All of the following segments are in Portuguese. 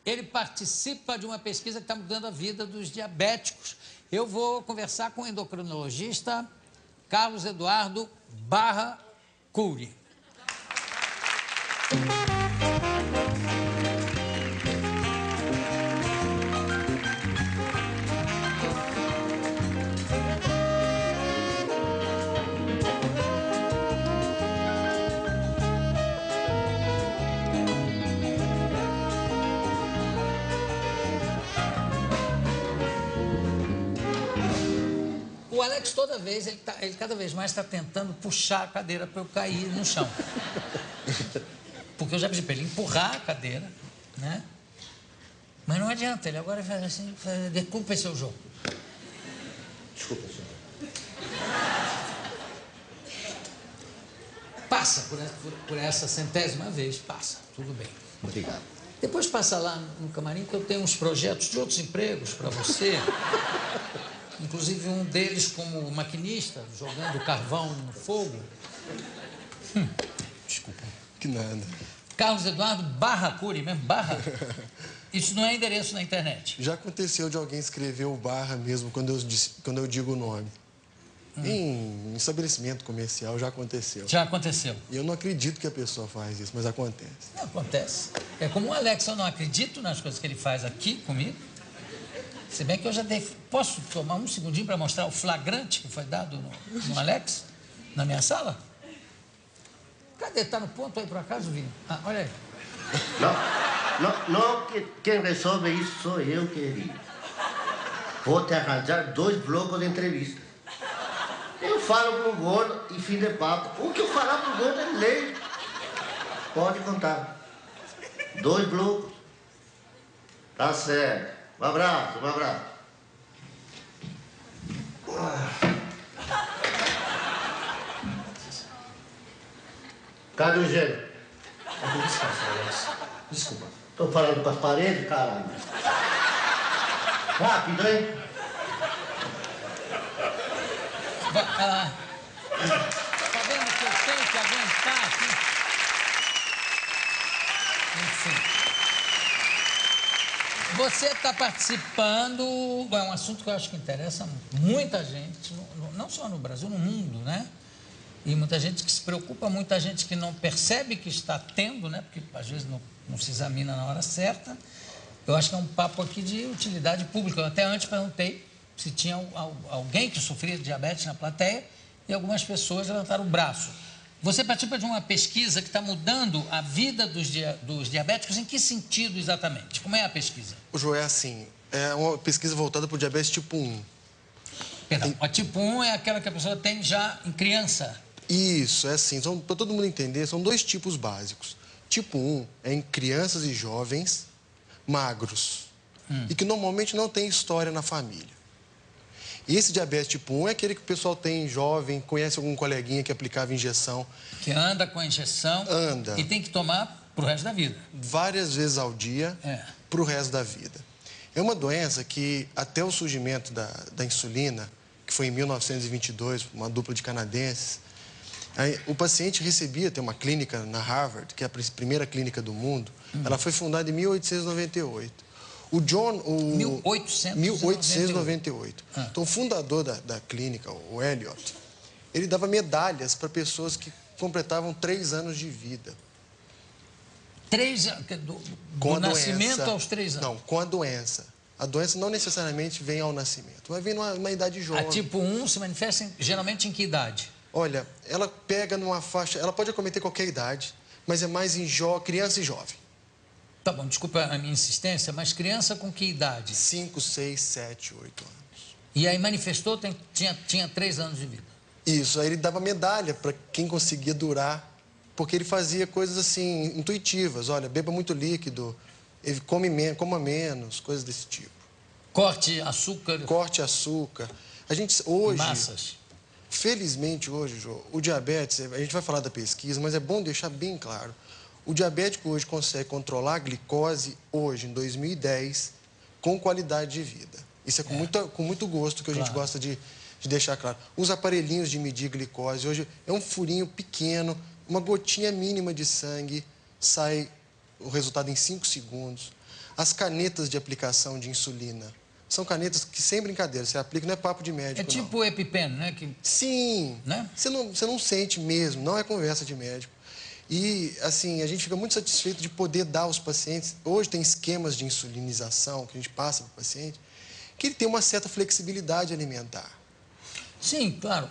ele participa de uma pesquisa que está mudando a vida dos diabéticos. Eu vou conversar com o endocrinologista Carlos Eduardo Barra Cury. O Alex, toda vez, ele cada vez mais está tentando puxar a cadeira para eu cair no chão. Porque eu já pedi para ele empurrar a cadeira, né? Mas não adianta, ele agora faz assim, desculpa, seu João. Desculpa, senhor. Passa por essa centésima vez, passa, tudo bem. Obrigado. Depois passa lá no camarim, que eu tenho uns projetos de outros empregos para você. Inclusive um deles como maquinista, jogando carvão no fogo. Desculpa. Que nada. Carlos Eduardo Barra Cury, mesmo, Barra. Isso não é endereço na internet. Já aconteceu de alguém escrever o Barra mesmo quando eu digo o nome. Em estabelecimento comercial já aconteceu. Já aconteceu. E eu não acredito que a pessoa faz isso, mas acontece. Não, acontece. É como o Alex, eu não acredito nas coisas que ele faz aqui comigo. Se bem que eu já dei... Posso tomar um segundinho para mostrar o flagrante que foi dado no Alex, na minha sala? Cadê? Tá no ponto aí, por acaso, Vinho? Ah, olha aí. Não, quem resolve isso sou eu, querido. Vou te arranjar 2 blocos de entrevista. Eu falo pro gordo e fim de papo. O que eu falar pro gordo é lei. Pode contar. 2 blocos. Tá certo. Um abraço, um abraço. Cadê o gênio? Desculpa. Tô falando com as paredes, caralho. Rápido, hein? Tá vendo que eu tenho que aguentar aqui? Enfim. Você está participando, é um assunto que eu acho que interessa muita gente, não só no Brasil, no mundo, né? E muita gente que se preocupa, muita gente que não percebe que está tendo, né? Porque às vezes não se examina na hora certa. Eu acho que é um papo aqui de utilidade pública. Eu até antes perguntei se tinha alguém que sofria de diabetes na plateia e algumas pessoas levantaram o braço. Você participa de uma pesquisa que está mudando a vida dos diabéticos. Em que sentido exatamente? Como é a pesquisa? O João, é assim, é uma pesquisa voltada para o diabetes tipo 1. Perdão, a tipo 1 é aquela que a pessoa tem já em criança. Isso, é assim, para todo mundo entender, são 2 tipos básicos. Tipo 1 é em crianças e jovens magros e que normalmente não tem história na família. E esse diabetes tipo 1 é aquele que o pessoal tem jovem, conhece algum coleguinha que aplicava injeção. Que anda com a injeção. Anda. E tem que tomar pro resto da vida. Várias vezes ao dia, pro resto da vida. É uma doença que, até o surgimento da insulina, que foi em 1922, uma dupla de canadenses, o paciente tem uma clínica na Harvard, que é a primeira clínica do mundo. Ela foi fundada em 1898. 1898. Então, o fundador da clínica, o Elliot, ele dava medalhas para pessoas que completavam 3 anos de vida. 3 anos? Do nascimento aos 3 anos? Não, com a doença. A doença não necessariamente vem ao nascimento, vai vir numa idade jovem. A tipo 1 se manifesta geralmente em que idade? Olha, ela pega numa faixa... Ela pode acometer qualquer idade, mas é mais em criança e jovem. Tá bom, desculpa a minha insistência, mas criança com que idade? 5, 6, 7, 8 anos. E aí manifestou, tinha 3 anos de vida? Isso, aí ele dava medalha para quem conseguia durar, porque ele fazia coisas assim, intuitivas. Olha, beba muito líquido, coma menos, coisas desse tipo. Corte açúcar? Corte açúcar. A gente hoje... Massas? Felizmente hoje, Jô, o diabetes, a gente vai falar da pesquisa, mas é bom deixar bem claro. O diabético hoje consegue controlar a glicose, hoje, em 2010, com qualidade de vida. Isso é com muito gosto que a gente gosta de deixar claro. Os aparelhinhos de medir glicose, hoje, é um furinho pequeno, uma gotinha mínima de sangue, sai o resultado em 5 segundos. As canetas de aplicação de insulina são canetas que, sem brincadeira, você aplica, não é papo de médico, É tipo o EpiPen, né? Sim, né? Você não sente mesmo, não é conversa de médico. E, assim, a gente fica muito satisfeito de poder dar aos pacientes... Hoje tem esquemas de insulinização que a gente passa para o paciente, que ele tem uma certa flexibilidade alimentar. Sim, claro.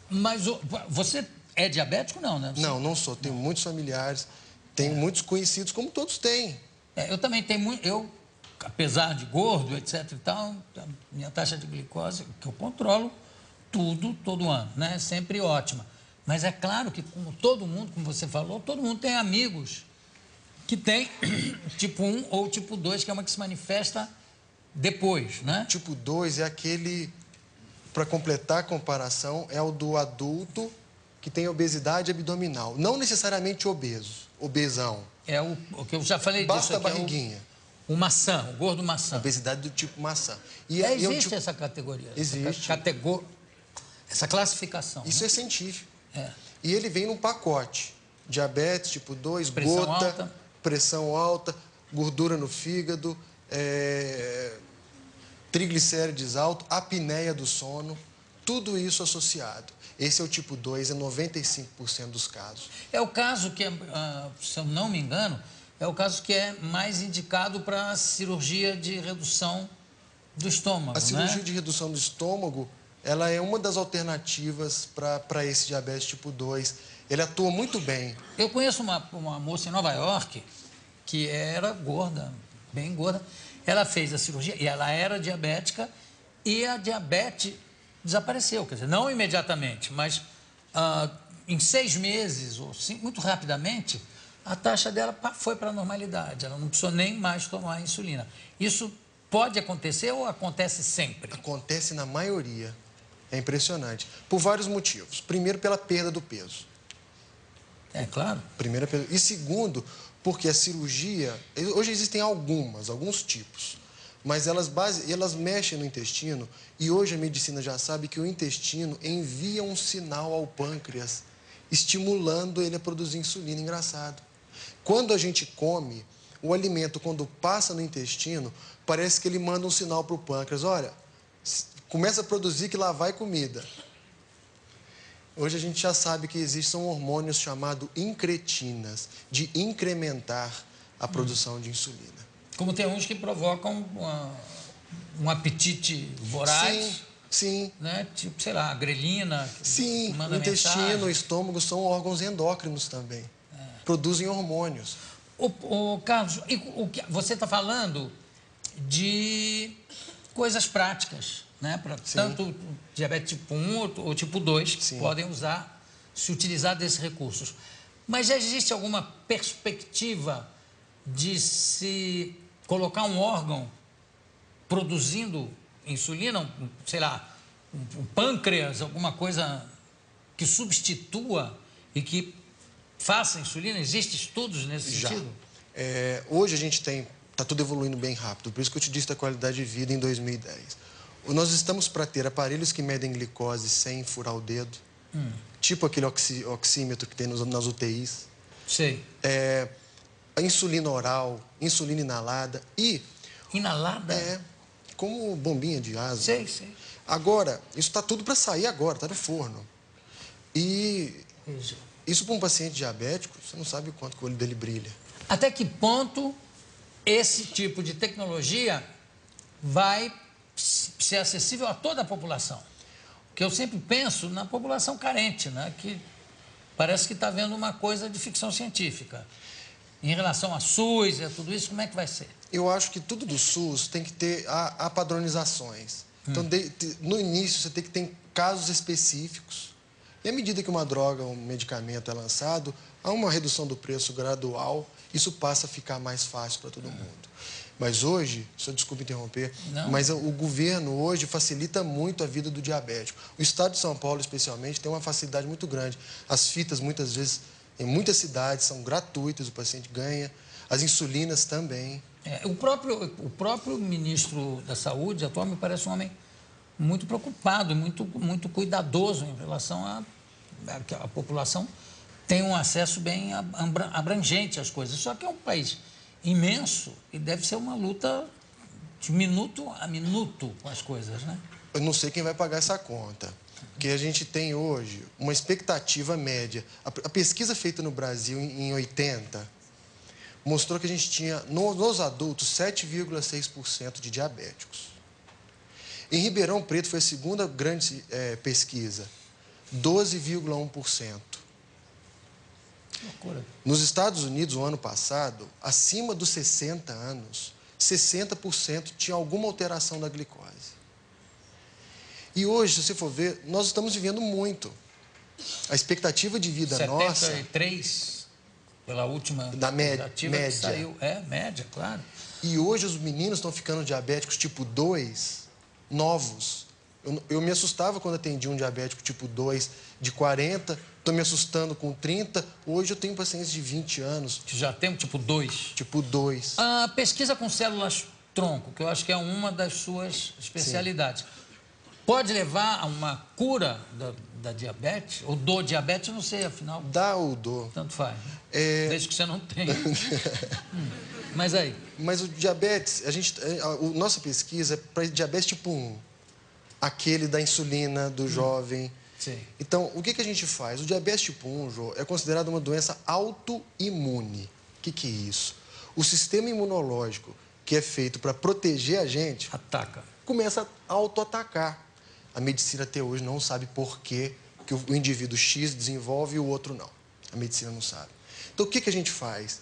Mas você é diabético, não, né? Não sou. Tenho muitos familiares, tenho muitos conhecidos, como todos têm. Eu também tenho muito... apesar de gordo, etc e tal, a minha taxa de glicose, que eu controlo tudo, todo ano, né? Sempre ótima. Mas é claro que, como todo mundo, como você falou, todo mundo tem amigos que tem tipo 1 ou tipo 2, que é uma que se manifesta depois, né? Tipo 2 é aquele, para completar a comparação, é o do adulto que tem obesidade abdominal. Não necessariamente obeso, obesão. É o que eu já falei disso. Basta a barriguinha. O maçã, o gordo maçã. Obesidade do tipo maçã. Existe tipo... essa categoria. Existe. Essa classificação. Isso, né? É científico. E ele vem num pacote. Diabetes tipo 2, pressão gota, alta. Pressão alta, gordura no fígado, triglicérides alto, apneia do sono, tudo isso associado. Esse é o tipo 2, é 95% dos casos. É o caso que, se eu não me engano, é o caso que é mais indicado para a cirurgia de redução do estômago, A cirurgia, né? de redução do estômago, ela é uma das alternativas para esse diabetes tipo 2. Ele atua muito bem. Eu conheço uma moça em Nova York que era gorda, bem gorda. Ela fez a cirurgia e ela era diabética e a diabetes desapareceu. Quer dizer, não imediatamente, mas em 6 meses, ou muito rapidamente, a taxa dela foi para a normalidade. Ela não precisou nem mais tomar insulina. Isso pode acontecer ou acontece sempre? Acontece na maioria. É impressionante. Por vários motivos. Primeiro, pela perda do peso. É claro. Primeiro, e segundo, porque a cirurgia... Hoje existem alguns tipos. Mas elas mexem no intestino e hoje a medicina já sabe que o intestino envia um sinal ao pâncreas, estimulando ele a produzir insulina. Engraçado. Quando a gente come, o alimento, quando passa no intestino, parece que ele manda um sinal para o pâncreas. Olha, começa a produzir que lá vai comida. Hoje a gente já sabe que existem hormônios chamados incretinas, de incrementar a produção de insulina. Como tem uns que provocam um apetite voraz. Sim. Né? Tipo, sei lá, a grelina. Sim, que manda o intestino, mensagem. o estômago são órgãos endócrinos também. Produzem hormônios. Carlos, você está falando de coisas práticas, né? Tanto diabetes tipo 1 ou tipo 2 que podem se utilizar desses recursos. Mas já existe alguma perspectiva de se colocar um órgão produzindo insulina, sei lá, um pâncreas, alguma coisa que substitua e que faça insulina? Existem estudos nesse sentido? Hoje a gente está tudo evoluindo bem rápido, por isso que eu te disse da qualidade de vida em 2010. Nós estamos para ter aparelhos que medem glicose sem furar o dedo, tipo aquele oxímetro que tem nas UTIs. Sei. A insulina oral, insulina inalada e... Inalada? Como bombinha de asa. Sei. Agora, isso está tudo para sair agora, está no forno. E isso para um paciente diabético, você não sabe o quanto que o olho dele brilha. Até que ponto esse tipo de tecnologia vai ser acessível a toda a população? Porque eu sempre penso na população carente, né? Que parece que está vendo uma coisa de ficção científica. Em relação a SUS e a tudo isso, como é que vai ser? Eu acho que tudo do SUS tem que ter padronizações. Então, no início, você tem que ter casos específicos. E à medida que uma droga, um medicamento é lançado, há uma redução do preço gradual, isso passa a ficar mais fácil para todo mundo. Mas hoje, desculpe interromper, mas o governo hoje facilita muito a vida do diabético. O estado de São Paulo, especialmente, tem uma facilidade muito grande. As fitas, muitas vezes, em muitas cidades, são gratuitas, o paciente ganha. As insulinas também. O próprio ministro da Saúde atual me parece um homem muito preocupado, muito cuidadoso em relação a que a população tem um acesso bem abrangente às coisas. Só que é um país imenso e deve ser uma luta de minuto a minuto com as coisas, né? Eu não sei quem vai pagar essa conta, porque a gente tem hoje uma expectativa média. A pesquisa feita no Brasil em 80 mostrou que a gente tinha, nos adultos, 7,6% de diabéticos. Em Ribeirão Preto foi a segunda grande pesquisa, 12,1%. Loucura. Nos Estados Unidos, no ano passado, acima dos 60 anos, 60% tinha alguma alteração da glicose. E hoje, se você for ver, nós estamos vivendo muito. A expectativa de vida 73, pela última da média. que saiu. Média, claro. E hoje os meninos estão ficando diabéticos tipo 2, novos. Eu me assustava quando atendi um diabético tipo 2 de 40, estou me assustando com 30. Hoje eu tenho pacientes de 20 anos. Que já tem tipo 2. Tipo 2. A pesquisa com células tronco, que eu acho que é uma das suas especialidades. Sim. Pode levar a uma cura da diabetes? Ou do diabetes, eu não sei, afinal. Dá ou do. Tanto faz. Desde que você não tenha. Mas aí? Mas o diabetes, nossa pesquisa é para diabetes tipo 1. Aquele da insulina, do jovem. Sim. Então, o que a gente faz? O diabetes tipo 1, Jô, é considerado uma doença autoimune. O que é isso? O sistema imunológico, que é feito para proteger a gente... Ataca. Começa a auto-atacar. A medicina até hoje não sabe por que o indivíduo X desenvolve e o outro não. A medicina não sabe. Então, o que a gente faz?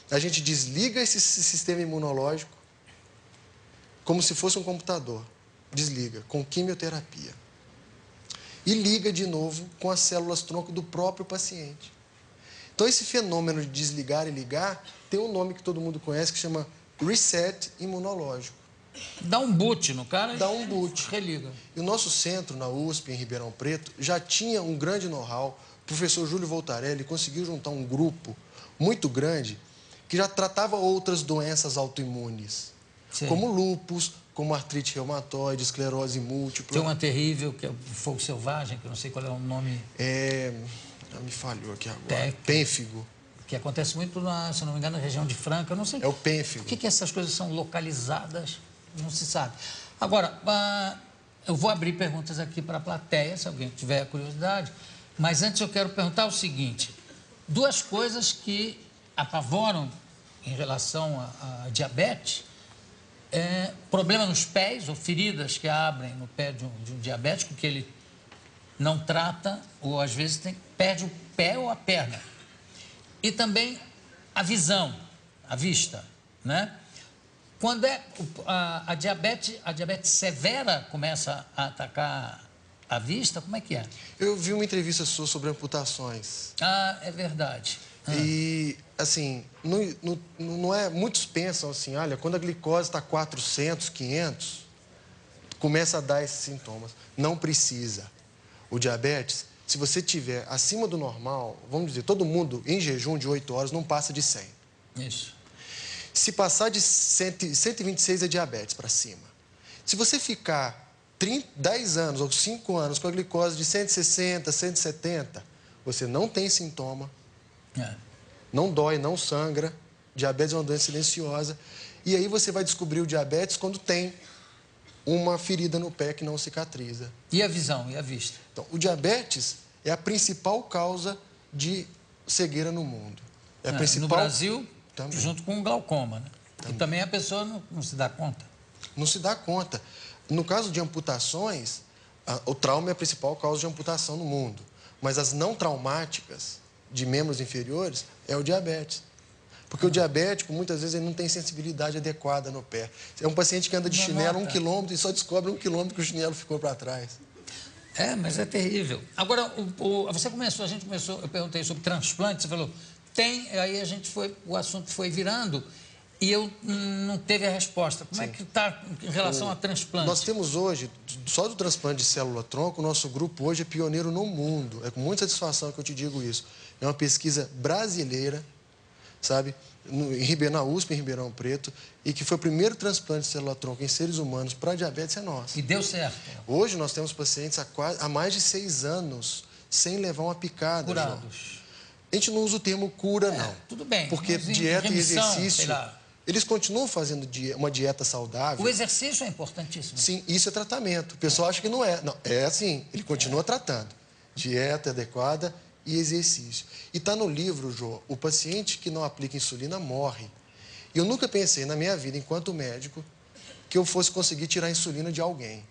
A gente desliga esse sistema imunológico como se fosse um computador. Desliga, com quimioterapia. E liga de novo com as células-tronco do próprio paciente. Então, esse fenômeno de desligar e ligar tem um nome que todo mundo conhece que chama reset imunológico. Dá um boot no cara. Dá um boot. Religa. E o nosso centro, na USP, em Ribeirão Preto, já tinha um grande know-how. O professor Júlio Voltarelli conseguiu juntar um grupo muito grande que já tratava outras doenças autoimunes, Sim. como lúpus, como artrite reumatoide, esclerose múltipla. Tem uma terrível, que é o fogo selvagem, que eu não sei qual é o nome. Me falhou aqui agora. Pênfigo. Que acontece muito, se não me engano, na região de Franca, eu não sei. É o pênfigo. Por que essas coisas são localizadas? Não se sabe. Agora, eu vou abrir perguntas aqui para a plateia, se alguém tiver curiosidade. Mas antes eu quero perguntar o seguinte. Duas coisas que apavoram em relação à diabetes. Problema nos pés, ou feridas que abrem no pé de um diabético, que ele não trata, ou às vezes perde o pé ou a perna. E também a visão, a vista, né? Quando a diabetes severa começa a atacar a vista, como é que é? Eu vi uma entrevista sua sobre amputações. É verdade. E, assim, não é... Muitos pensam assim, olha, quando a glicose está 400, 500, começa a dar esses sintomas. Não precisa. O diabetes, se você tiver acima do normal, vamos dizer, todo mundo em jejum de 8 horas não passa de 100. Isso. Se passar de 126 é diabetes para cima. Se você ficar 10 anos ou 5 anos com a glicose de 160, 170, você não tem sintoma, não dói, não sangra. Diabetes é uma doença silenciosa. E aí você vai descobrir o diabetes quando tem uma ferida no pé que não cicatriza. E a visão, e a vista? Então, o diabetes é a principal causa de cegueira no mundo. É a principal... No Brasil, também. Junto com o glaucoma, né? E também a pessoa não se dá conta. Não se dá conta. No caso de amputações, o trauma é a principal causa de amputação no mundo. Mas as não traumáticas de membros inferiores é o diabetes. Porque o diabético, muitas vezes, ele não tem sensibilidade adequada no pé. É um paciente que anda de chinelo 1 quilômetro e só descobre 1 quilômetro que o chinelo ficou para trás. Mas é terrível. Agora, a gente começou, eu perguntei sobre transplante, você falou, aí o assunto foi virando e eu não teve a resposta. Como é que está em relação a transplante? Nós temos hoje, só do transplante de célula-tronco, o nosso grupo hoje é pioneiro no mundo. É com muita satisfação que eu te digo isso. É uma pesquisa brasileira, sabe, na USP, em Ribeirão Preto, e que foi o primeiro transplante de célula-tronco em seres humanos para diabetes é nosso. E deu certo? Hoje nós temos pacientes há mais de 6 anos sem levar uma picada. Curados. João. A gente não usa o termo cura, não. Tudo bem. Porque dieta e exercício Eles continuam fazendo uma dieta saudável. O exercício é importantíssimo. Sim, isso é tratamento. O pessoal acha que não é. Não, é assim, ele continua tratando. Dieta adequada e exercício. E está no livro, Jô, o paciente que não aplica insulina morre. E eu nunca pensei na minha vida, enquanto médico, que eu fosse conseguir tirar a insulina de alguém.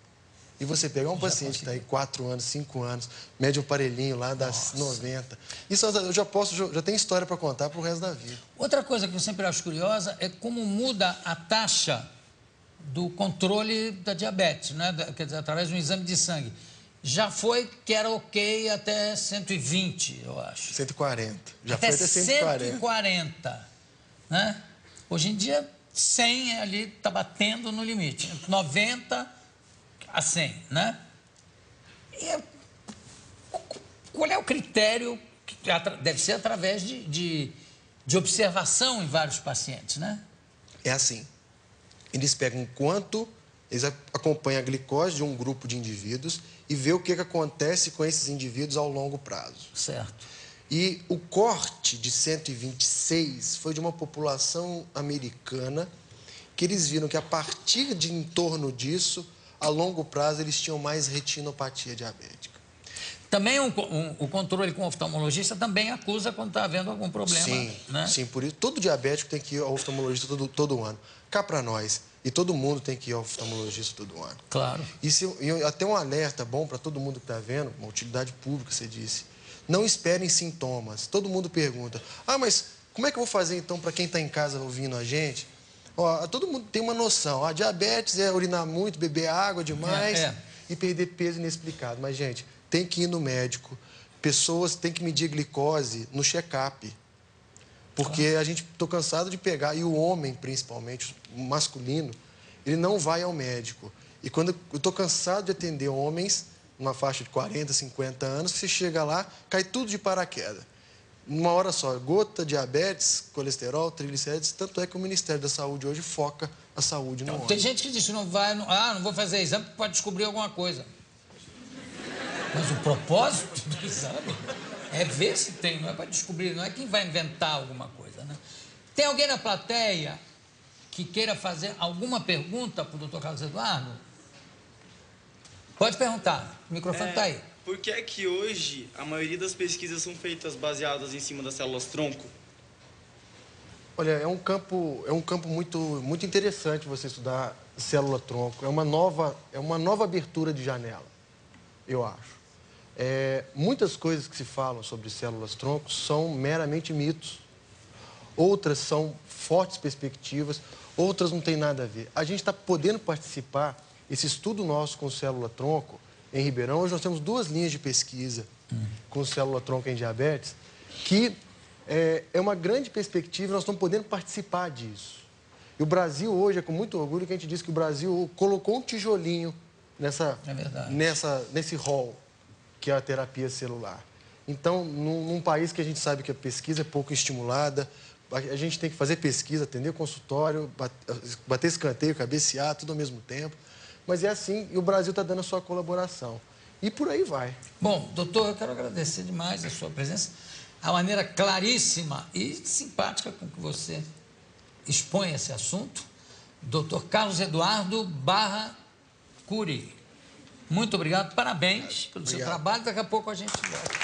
E você pegar um paciente que está aí 4 anos, 5 anos, mede um aparelhinho lá das 90. Isso eu já tenho história para contar para o resto da vida. Outra coisa que eu sempre acho curiosa é como muda a taxa do controle da diabetes, né? Quer dizer, através de um exame de sangue. Já foi que era ok até 120, eu acho. 140. Já até foi até 140. 140, né? Hoje em dia, 100 ali está batendo no limite. 90 a 100, né? Qual é o critério? Deve ser através de observação em vários pacientes, né? É assim. Eles pegam quanto, eles acompanham a glicose de um grupo de indivíduos e vê o que acontece com esses indivíduos ao longo prazo. Certo. E o corte de 126 foi de uma população americana que eles viram que a partir de em torno disso, a longo prazo, eles tinham mais retinopatia diabética. Também o controle com o oftalmologista também acusa quando está havendo algum problema, sim, né? Sim, por isso todo diabético tem que ir ao oftalmologista todo ano. Cá para nós. E todo mundo tem que ir ao oftalmologista todo ano. Claro. E até um alerta bom para todo mundo que está vendo, uma utilidade pública, você disse. Não esperem sintomas. Todo mundo pergunta, mas como é que eu vou fazer então para quem está em casa ouvindo a gente? Todo mundo tem uma noção. A diabetes é urinar muito, beber água demais e perder peso inexplicado. Mas, gente, tem que ir no médico. Pessoas têm que medir glicose no check-up. Porque a gente estou cansado de pegar, e o homem, principalmente, o masculino, ele não vai ao médico. E quando eu estou cansado de atender homens, numa faixa de 40, 50 anos, que você chega lá, cai tudo de paraquedas. Numa hora só, gota, diabetes, colesterol, triglicerídeos, tanto é que o Ministério da Saúde hoje foca a saúde no homem. Tem gente que diz que não vou fazer exame porque pode descobrir alguma coisa. Mas o propósito do exame é ver se tem, não é para descobrir, não é quem vai inventar alguma coisa, né? Tem alguém na plateia que queira fazer alguma pergunta para o Dr. Carlos Eduardo? Pode perguntar, o microfone está aí. Por que é que hoje a maioria das pesquisas são feitas baseadas em cima das células-tronco? Olha, é um campo muito interessante você estudar célula-tronco. É uma nova abertura de janela, eu acho. Muitas coisas que se falam sobre células-tronco são meramente mitos. Outras são fortes perspectivas, outras não têm nada a ver. A gente está podendo participar, esse estudo nosso com célula-tronco, em Ribeirão, hoje nós temos 2 linhas de pesquisa com célula-tronco em diabetes, que é uma grande perspectiva, nós estamos podendo participar disso. E o Brasil hoje, é com muito orgulho que a gente diz que o Brasil colocou um tijolinho nesse rol, que é a terapia celular. Então, num país que a gente sabe que a pesquisa é pouco estimulada, a gente tem que fazer pesquisa, atender o consultório, bater escanteio, cabecear, tudo ao mesmo tempo. Mas é assim, e o Brasil está dando a sua colaboração. E por aí vai. Bom, doutor, eu quero agradecer demais a sua presença, a maneira claríssima e simpática com que você expõe esse assunto. Dr. Carlos Eduardo Cury. Muito obrigado, parabéns pelo seu trabalho. Daqui a pouco a gente volta.